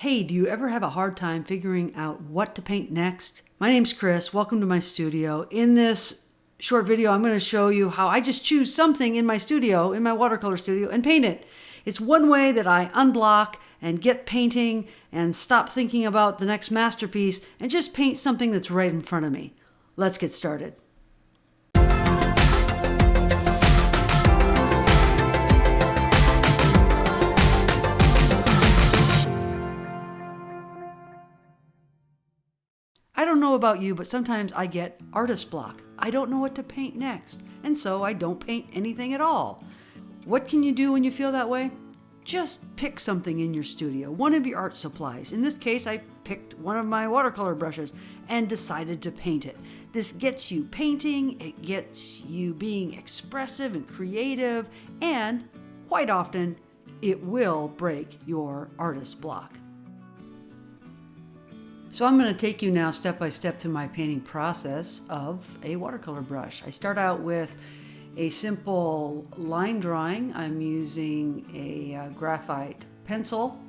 Hey, do you ever have a hard time figuring out what to paint next? My name's Kris. Welcome to my studio. In this short video, I'm going to show you how I just choose something in my studio, in my watercolor studio, and paint it. It's one way that I unblock and get painting and stop thinking about the next masterpiece and just paint something that's right in front of me. Let's get started. I don't know about you, but sometimes I get artist block. I don't know what to paint next, and so I don't paint anything at all. What can you do when you feel that way? Just pick something in your studio, one of your art supplies. In this case, I picked one of my watercolor brushes and decided to paint it. This gets you painting, it gets you being expressive and creative, and quite often, it will break your artist block. So I'm going to take you now step by step through my painting process of a watercolor brush. I start out with a simple line drawing. I'm using a graphite pencil,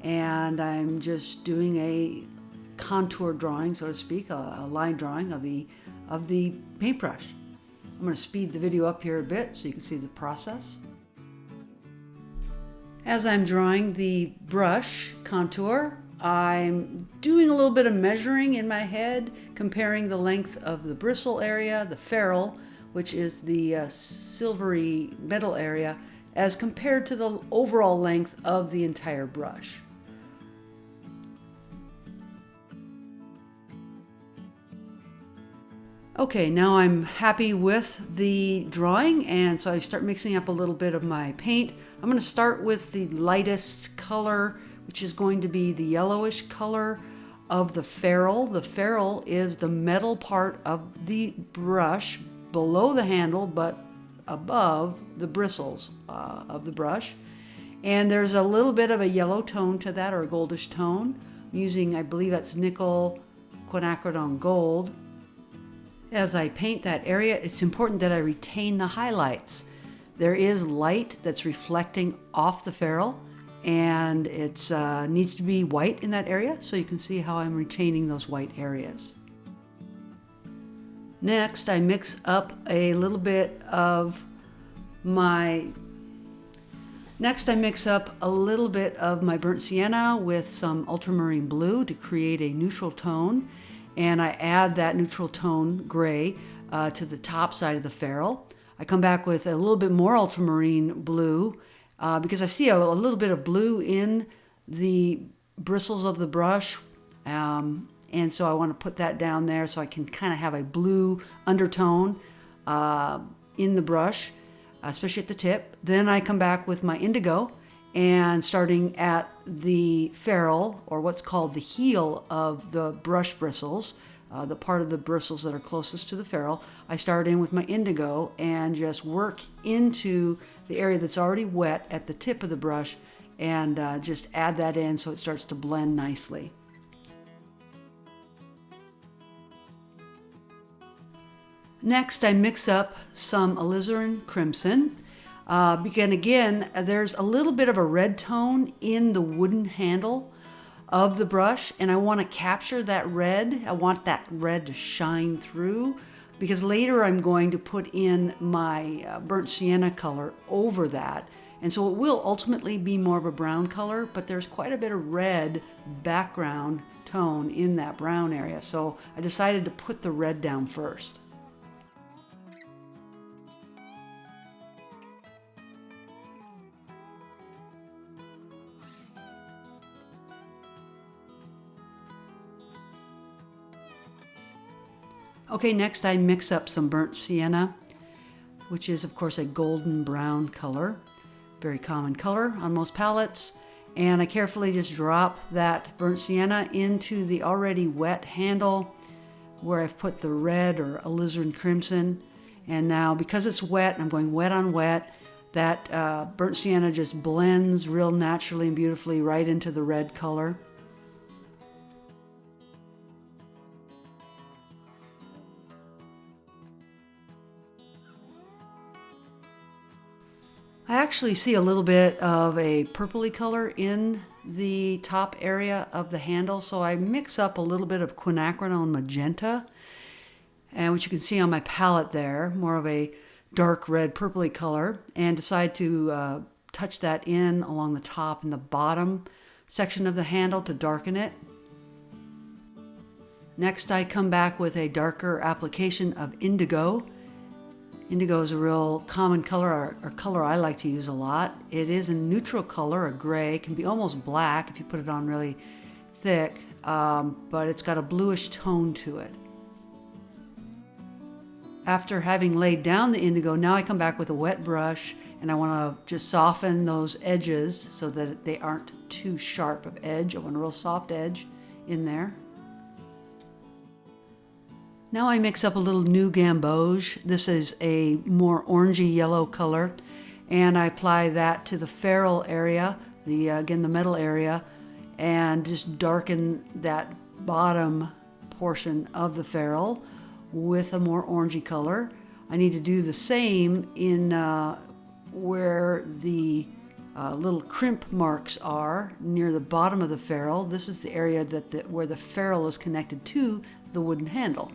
and I'm just doing a contour drawing, so to speak, a line drawing of the paintbrush. I'm going to speed the video up here a bit so you can see the process. As I'm drawing the brush contour, I'm doing a little bit of measuring in my head, comparing the length of the bristle area, the ferrule, which is the silvery metal area, as compared to the overall length of the entire brush. Okay, now I'm happy with the drawing, and so I start mixing up a little bit of my paint. I'm going to start with the lightest color, which is going to be the yellowish color of the ferrule. The ferrule is the metal part of the brush below the handle, but above the bristles of the brush. And there's a little bit of a yellow tone to that, or a goldish tone. I'm using, I believe that's nickel quinacridone gold. As I paint that area, it's important that I retain the highlights. There is light that's reflecting off the ferrule, and it needs to be white in that area, so you can see how I'm retaining those white areas. Next, I mix up a little bit of my burnt sienna with some ultramarine blue to create a neutral tone, and I add that neutral tone gray to the top side of the ferrule. I come back with a little bit more ultramarine blue because I see a little bit of blue in the bristles of the brush, and so I want to put that down there so I can kind of have a blue undertone in the brush, especially at the tip. Then I come back with my indigo, and starting at the ferrule, or what's called the heel of the brush bristles, the part of the bristles that are closest to the ferrule, I start in with my indigo and just work into the area that's already wet at the tip of the brush, and just add that in so it starts to blend nicely. Next, I mix up some alizarin crimson. Again, there's a little bit of a red tone in the wooden handle of the brush, and I want to capture that red. I want that red to shine through, because later I'm going to put in my burnt sienna color over that, and so it will ultimately be more of a brown color, but there's quite a bit of red background tone in that brown area, so I decided to put the red down first. Okay, next I mix up some burnt sienna, which is of course a golden brown color, very common color on most palettes, and I carefully just drop that burnt sienna into the already wet handle where I've put the red or alizarin crimson. And now, because it's wet, I'm going wet on wet, that burnt sienna just blends real naturally and beautifully right into the red color. I actually see a little bit of a purpley color in the top area of the handle. So I mix up a little bit of quinacridone magenta, and which you can see on my palette there, more of a dark red purpley color, and decide to touch that in along the top and the bottom section of the handle to darken it. Next, I come back with a darker application of indigo. Indigo is a real common color, or color I like to use a lot. It is a neutral color, a gray. It can be almost black if you put it on really thick, but it's got a bluish tone to it. After having laid down the indigo, now I come back with a wet brush, and I want to just soften those edges so that they aren't too sharp of edge. I want a real soft edge in there. Now I mix up a little new gamboge. This is a more orangey yellow color, and I apply that to the ferrule area, again the metal area, and just darken that bottom portion of the ferrule with a more orangey color. I need to do the same in where the little crimp marks are near the bottom of the ferrule. This is the area where the ferrule is connected to the wooden handle.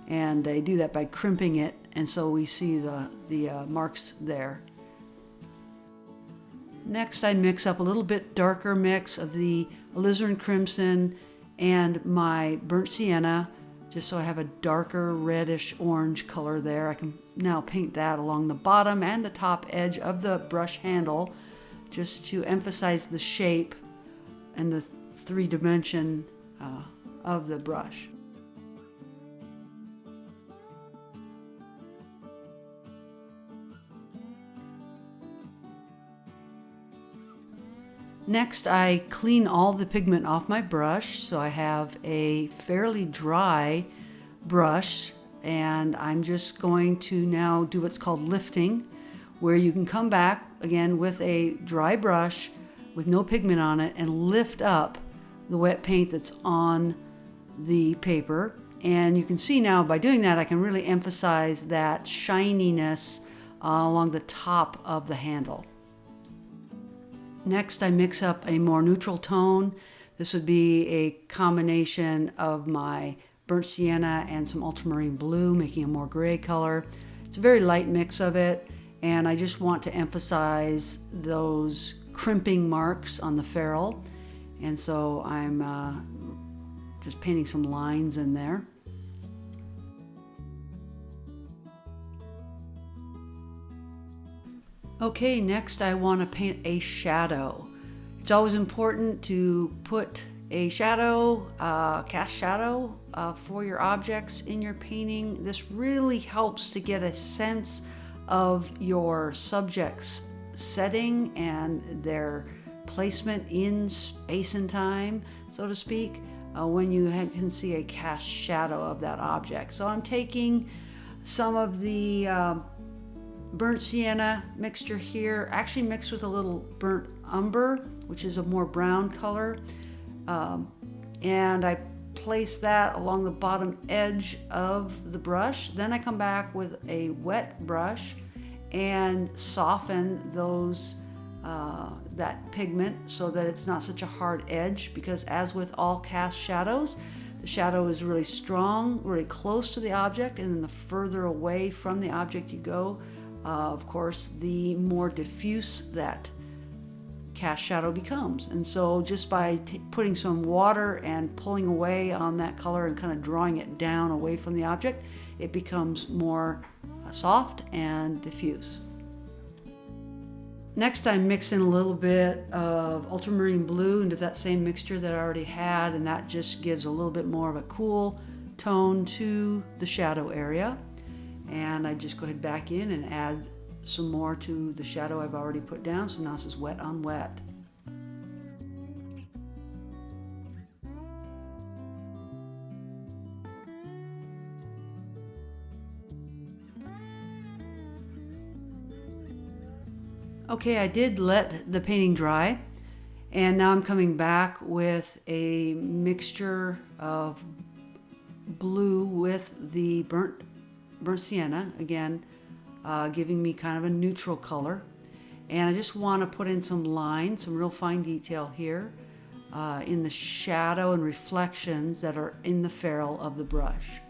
And I do that by crimping it, and so we see the marks there. Next, I mix up a little bit darker mix of the alizarin crimson and my burnt sienna, just so I have a darker reddish orange color there. I can now paint that along the bottom and the top edge of the brush handle, just to emphasize the shape and the three-dimension of the brush. Next, I clean all the pigment off my brush, so I have a fairly dry brush, and I'm just going to now do what's called lifting, where you can come back again with a dry brush with no pigment on it and lift up the wet paint that's on the paper. And you can see now by doing that, I can really emphasize that shininess along the top of the handle. Next, I mix up a more neutral tone. This would be a combination of my burnt sienna and some ultramarine blue, making a more gray color. It's a very light mix of it, and I just want to emphasize those crimping marks on the ferrule. And so I'm just painting some lines in there. Okay, next I want to paint a shadow. It's always important to put a shadow, cast shadow for your objects in your painting. This really helps to get a sense of your subject's setting and their placement in space and time, so to speak, when you can see a cast shadow of that object. So I'm taking some of the burnt sienna mixture here, actually mixed with a little burnt umber, which is a more brown color, and I place that along the bottom edge of the brush. Then I come back with a wet brush and soften those that pigment so that it's not such a hard edge, because as with all cast shadows, the shadow is really strong, really close to the object, and then the further away from the object you go, of course, the more diffuse that cast shadow becomes. And so just by putting some water and pulling away on that color and kind of drawing it down away from the object, it becomes more soft and diffuse. Next, I mix in a little bit of ultramarine blue into that same mixture that I already had, and that just gives a little bit more of a cool tone to the shadow area. And I just go ahead back in and add some more to the shadow I've already put down. So now this is wet on wet. Okay, I did let the painting dry, and now I'm coming back with a mixture of blue with the burnt sienna, again giving me kind of a neutral color. And I just want to put in some lines, some real fine detail here. in the shadow and reflections that are in the ferrule of the brush.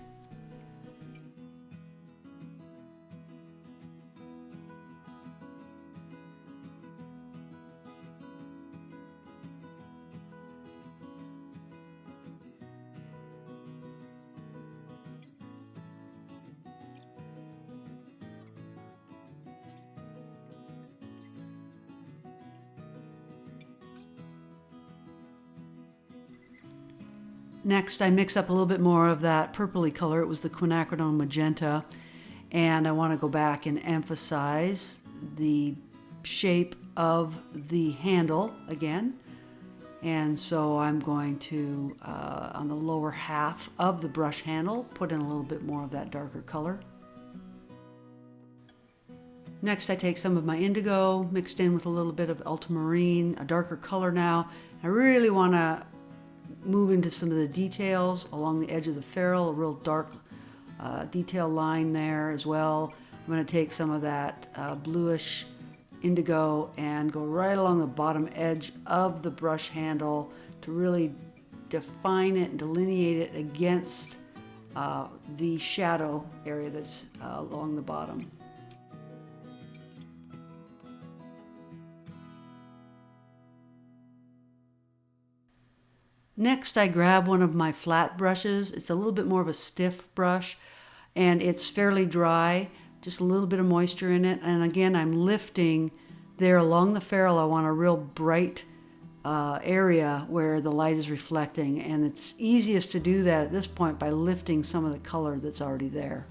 Next, I mix up a little bit more of that purpley color. It was the quinacridone magenta. And I want to go back and emphasize the shape of the handle again. And so I'm going to, on the lower half of the brush handle, put in a little bit more of that darker color. Next, I take some of my indigo, mixed in with a little bit of ultramarine, a darker color now. I really want to move into some of the details along the edge of the ferrule, a real dark detail line there as well. I'm going to take some of that bluish indigo and go right along the bottom edge of the brush handle to really define it and delineate it against the shadow area that's along the bottom. Next, I grab one of my flat brushes. It's a little bit more of a stiff brush, and it's fairly dry, just a little bit of moisture in it. And again, I'm lifting there along the ferrule. I want a real bright area where the light is reflecting, and it's easiest to do that at this point by lifting some of the color that's already there.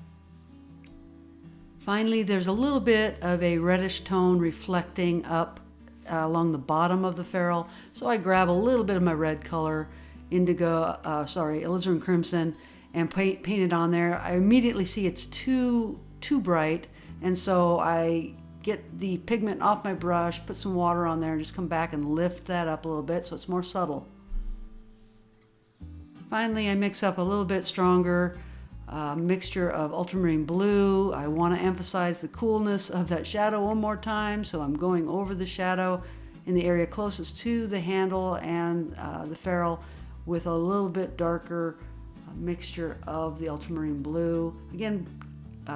Finally, there's a little bit of a reddish tone reflecting up along the bottom of the ferrule, so I grab a little bit of my red color, alizarin crimson, and paint it on there. I immediately see it's too bright, and so I get the pigment off my brush, put some water on there, and just come back and lift that up a little bit so it's more subtle. Finally, I mix up a little bit stronger mixture of ultramarine blue. I want to emphasize the coolness of that shadow one more time, so I'm going over the shadow in the area closest to the handle and the ferrule with a little bit darker mixture of the ultramarine blue. Again,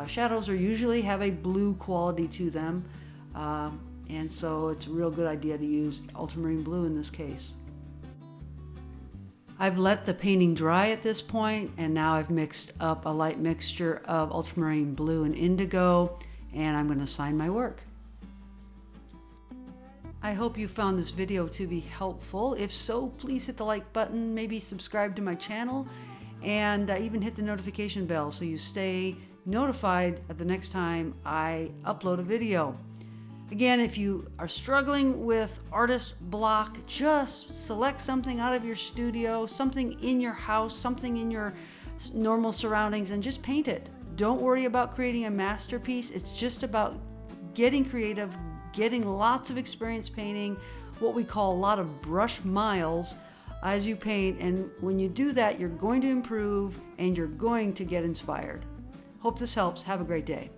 shadows usually have a blue quality to them, and so it's a real good idea to use ultramarine blue in this case. I've let the painting dry at this point, and now I've mixed up a light mixture of ultramarine blue and indigo, and I'm going to sign my work. I hope you found this video to be helpful. If so, please hit the like button, maybe subscribe to my channel, and even hit the notification bell so you stay notified at the next time I upload a video. Again, if you are struggling with artist block, just select something out of your studio, something in your house, something in your normal surroundings, and just paint it. Don't worry about creating a masterpiece. It's just about getting creative, getting lots of experience painting, what we call a lot of brush miles as you paint. And when you do that, you're going to improve and you're going to get inspired. Hope this helps. Have a great day.